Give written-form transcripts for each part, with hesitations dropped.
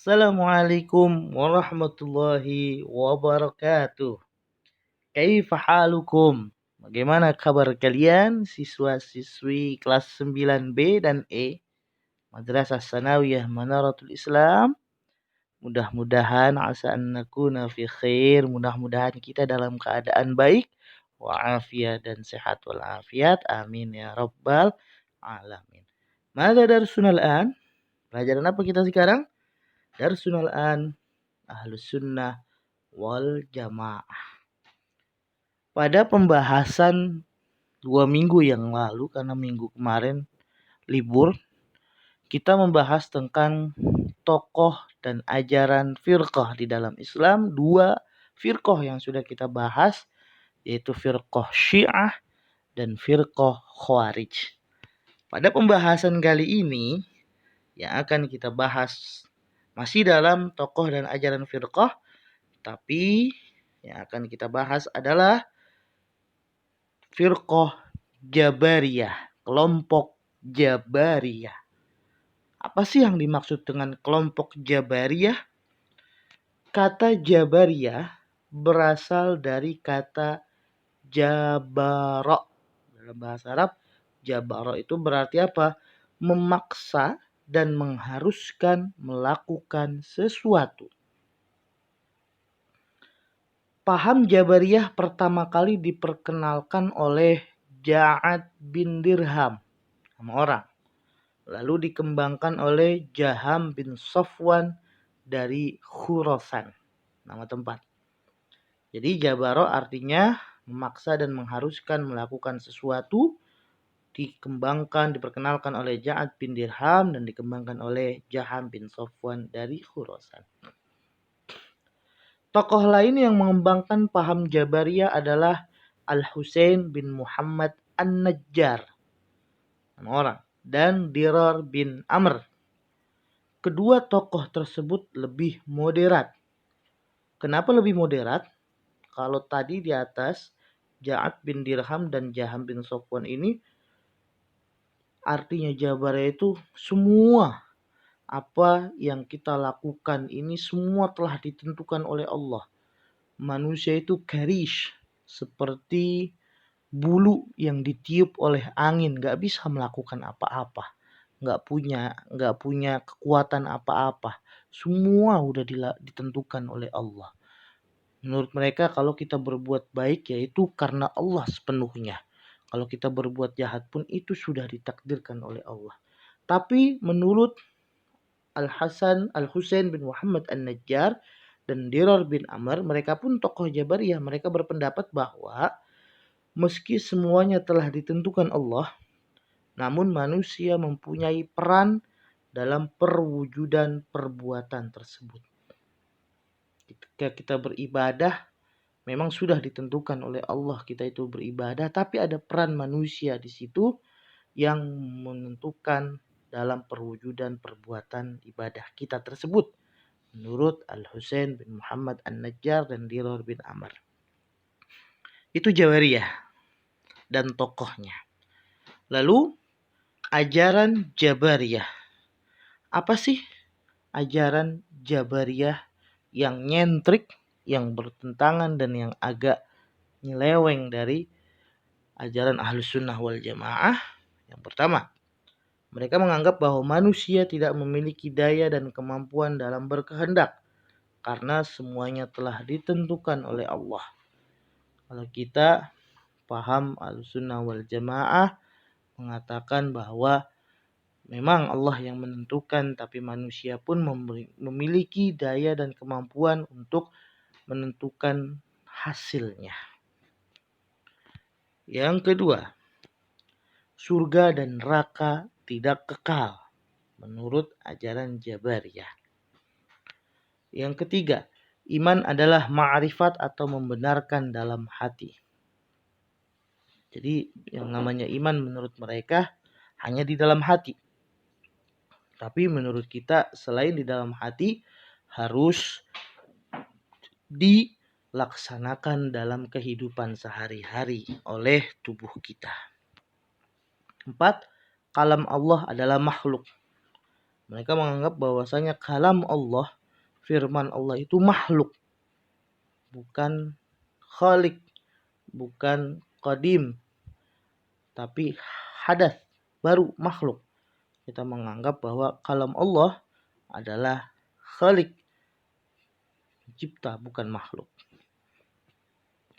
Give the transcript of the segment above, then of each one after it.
Assalamualaikum warahmatullahi wabarakatuh. Kaifa halukum? Bagaimana kabar kalian siswa-siswi kelas 9B dan E Madrasah Sanawiyah Manaratul Islam? Mudah-mudahan asa an nakuna fi khair, mudah-mudahan kita dalam keadaan baik wa afiat dan sehat wal afiat. Amin ya rabbal alamin. Mada darsunal an? Pelajaran apa kita sekarang? Darsunal an Ahlus Sunnah wal Jamaah. Pada pembahasan 2 minggu yang lalu, karena minggu kemarin libur, kita membahas tentang tokoh dan ajaran firqah di dalam Islam. 2 firqah yang sudah kita bahas, yaitu firqah Syiah dan firqah Khawarij. Pada pembahasan kali ini yang akan kita bahas masih dalam tokoh dan ajaran firqah, tapi yang akan kita bahas adalah firqah Jabariyah, kelompok Jabariyah. Apa sih yang dimaksud dengan kelompok Jabariyah? Kata Jabariyah berasal dari kata jabara. Dalam bahasa Arab, jabara itu berarti apa? Memaksa dan mengharuskan melakukan sesuatu. Paham Jabariyah pertama kali diperkenalkan oleh Ja'ad bin Dirham, nama orang. Lalu dikembangkan oleh Jaham bin Safwan dari Khurasan, nama tempat. Jadi Jabaro artinya memaksa dan mengharuskan melakukan sesuatu. Dikembangkan, diperkenalkan oleh Ja'ad bin Dirham dan dikembangkan oleh Jaham bin Safwan dari Khurasan. Tokoh lain yang mengembangkan paham Jabariyah adalah Al-Husain bin Muhammad An-Najjar, nama orang, dan Dirar bin Amr. Kedua tokoh tersebut lebih moderat. Kenapa lebih moderat? Kalau tadi di atas Ja'ad bin Dirham dan Jaham bin Safwan ini artinya Jabariyah itu semua apa yang kita lakukan ini semua telah ditentukan oleh Allah. Manusia itu karish, seperti bulu yang ditiup oleh angin, gak bisa melakukan apa-apa, gak punya kekuatan apa-apa. Semua udah ditentukan oleh Allah. Menurut mereka kalau kita berbuat baik yaitu karena Allah sepenuhnya. Kalau kita berbuat jahat pun itu sudah ditakdirkan oleh Allah. Tapi menurut Al-Husain bin Muhammad An-Najjar dan Dirar bin Amr, mereka pun tokoh Jabariyah. Mereka berpendapat bahwa meski semuanya telah ditentukan Allah, namun manusia mempunyai peran dalam perwujudan perbuatan tersebut. Ketika kita beribadah, memang sudah ditentukan oleh Allah kita itu beribadah, tapi ada peran manusia di situ yang menentukan dalam perwujudan perbuatan ibadah kita tersebut. Menurut Al-Husain bin Muhammad An-Najjar dan Dirar bin Amr. Itu Jabariyah dan tokohnya. Lalu ajaran Jabariyah. Apa sih ajaran Jabariyah yang nyentrik, yang bertentangan dan yang agak nyeleweng dari ajaran Ahlus Sunnah wal Jamaah? Yang pertama, mereka menganggap bahwa manusia tidak memiliki daya dan kemampuan dalam berkehendak karena semuanya telah ditentukan oleh Allah. Kalau kita paham Ahlus-Sunnah wal Jamaah mengatakan bahwa memang Allah yang menentukan, tapi manusia pun memiliki daya dan kemampuan untuk menentukan hasilnya. Yang kedua, surga dan neraka tidak kekal menurut ajaran Jabariyah. Yang ketiga, iman adalah ma'rifat atau membenarkan dalam hati. Jadi yang namanya iman menurut mereka hanya di dalam hati. Tapi menurut kita selain di dalam hati harus dilaksanakan dalam kehidupan sehari-hari oleh tubuh kita. 4. Kalam Allah adalah makhluk. Mereka menganggap bahwasanya kalam Allah firman Allah itu makhluk, bukan khalik, bukan qadim, tapi hadas, baru, makhluk. Kita menganggap bahwa kalam Allah adalah khalik, pencipta, bukan makhluk.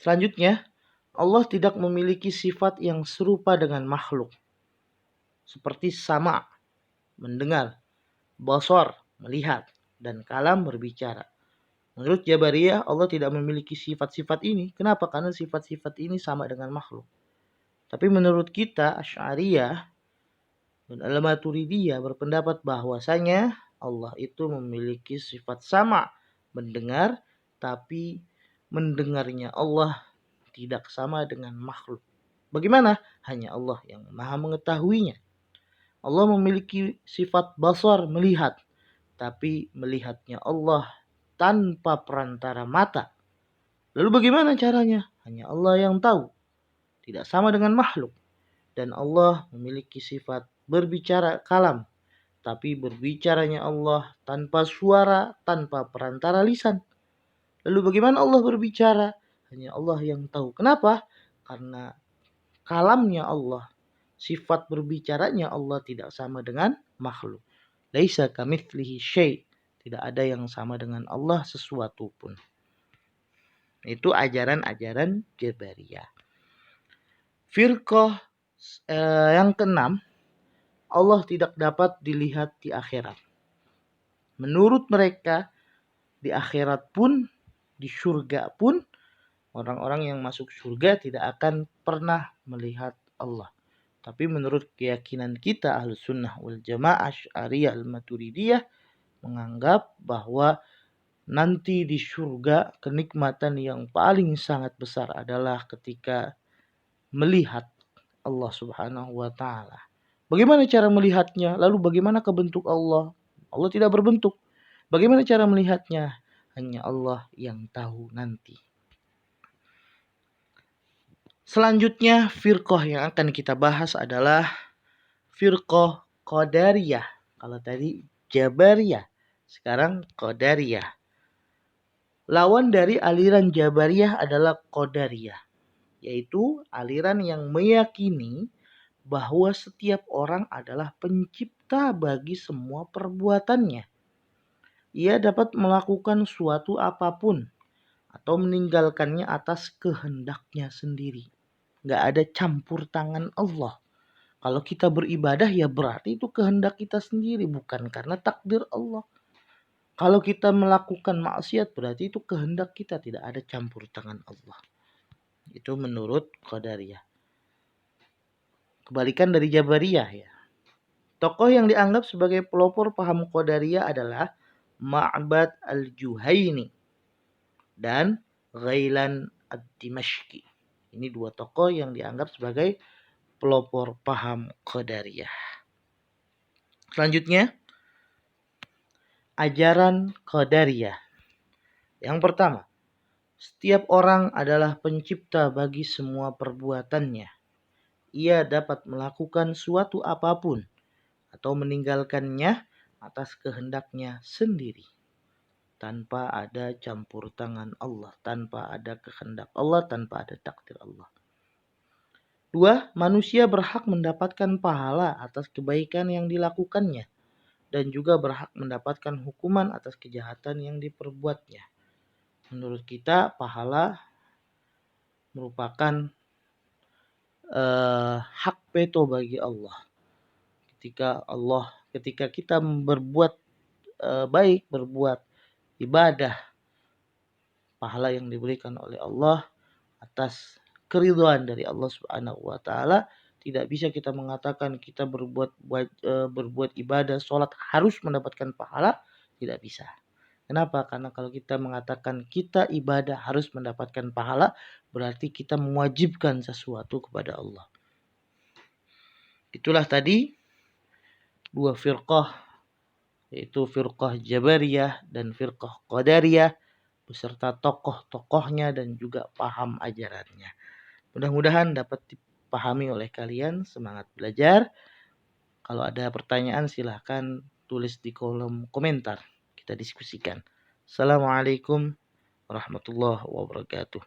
Selanjutnya, Allah tidak memiliki sifat yang serupa dengan makhluk, seperti sama, mendengar, basar, melihat, dan kalam, berbicara. Menurut Jabariyah, Allah tidak memiliki sifat-sifat ini. Kenapa? Karena sifat-sifat ini sama dengan makhluk. Tapi menurut kita, Asy'ariyah dan Al-Maturidiyah berpendapat bahwasanya Allah itu memiliki sifat sama, mendengar, tapi mendengarnya Allah tidak sama dengan makhluk. Bagaimana? Hanya Allah yang maha mengetahuinya. Allah memiliki sifat basar, melihat, tapi melihatnya Allah tanpa perantara mata. Lalu bagaimana caranya? Hanya Allah yang tahu. Tidak sama dengan makhluk. Dan Allah memiliki sifat berbicara, kalam, tapi berbicaranya Allah tanpa suara, tanpa perantara lisan. Lalu bagaimana Allah berbicara? Hanya Allah yang tahu. Kenapa? Karena kalamnya Allah, sifat berbicaranya Allah tidak sama dengan makhluk. Laisa kamitslihi syai'. Tidak ada yang sama dengan Allah sesuatu pun. Itu ajaran-ajaran Jabariyah. Firqah yang keenam, Allah tidak dapat dilihat di akhirat. Menurut mereka, di akhirat pun, di surga pun, orang-orang yang masuk surga tidak akan pernah melihat Allah. Tapi menurut keyakinan kita Ahlus Sunnah wal Jamaah Asy'ariyah Al-Maturidiyah menganggap bahwa nanti di surga kenikmatan yang paling sangat besar adalah ketika melihat Allah Subhanahu wa taala. Bagaimana cara melihatnya? Lalu bagaimana kebentuk Allah? Allah tidak berbentuk. Bagaimana cara melihatnya? Hanya Allah yang tahu nanti. Selanjutnya firqah yang akan kita bahas adalah firqah Qadariyah. Kalau tadi Jabariyah, sekarang Qadariyah. Lawan dari aliran Jabariyah adalah Qadariyah, yaitu aliran yang meyakini bahwa setiap orang adalah pencipta bagi semua perbuatannya. Ia dapat melakukan suatu apapun atau meninggalkannya atas kehendaknya sendiri. Gak ada campur tangan Allah. Kalau kita beribadah ya berarti itu kehendak kita sendiri, bukan karena takdir Allah. Kalau kita melakukan maksiat berarti itu kehendak kita, tidak ada campur tangan Allah. Itu menurut Qadariyah. Kebalikan dari Jabariyah ya. Tokoh yang dianggap sebagai pelopor paham Qadariyah adalah Ma'bad al-Juhaini dan Ghailan ad-Dimashqi. Ini dua tokoh yang dianggap sebagai pelopor paham Qadariyah. Selanjutnya, ajaran Qadariyah. Yang pertama, setiap orang adalah pencipta bagi semua perbuatannya. Ia dapat melakukan suatu apapun atau meninggalkannya atas kehendaknya sendiri, tanpa ada campur tangan Allah, tanpa ada kehendak Allah, tanpa ada takdir Allah. 2. Manusia berhak mendapatkan pahala atas kebaikan yang dilakukannya dan juga berhak mendapatkan hukuman atas kejahatan yang diperbuatnya. Menurut kita pahala merupakan hak veto bagi Allah. Ketika kita berbuat baik, berbuat ibadah, pahala yang diberikan oleh Allah atas keridhaan dari Allah Subhanahu wa taala, tidak bisa kita mengatakan kita berbuat ibadah, sholat harus mendapatkan pahala, tidak bisa. Kenapa? Karena kalau kita mengatakan kita ibadah harus mendapatkan pahala, berarti kita mewajibkan sesuatu kepada Allah. Itulah tadi dua firqah, yaitu firqah Jabariyah dan firqah Qadariyah, beserta tokoh-tokohnya dan juga paham ajarannya. Mudah-mudahan dapat dipahami oleh kalian. Semangat belajar. Kalau ada pertanyaan silahkan tulis di kolom komentar. Kita diskusikan. Assalamualaikum warahmatullahi wabarakatuh.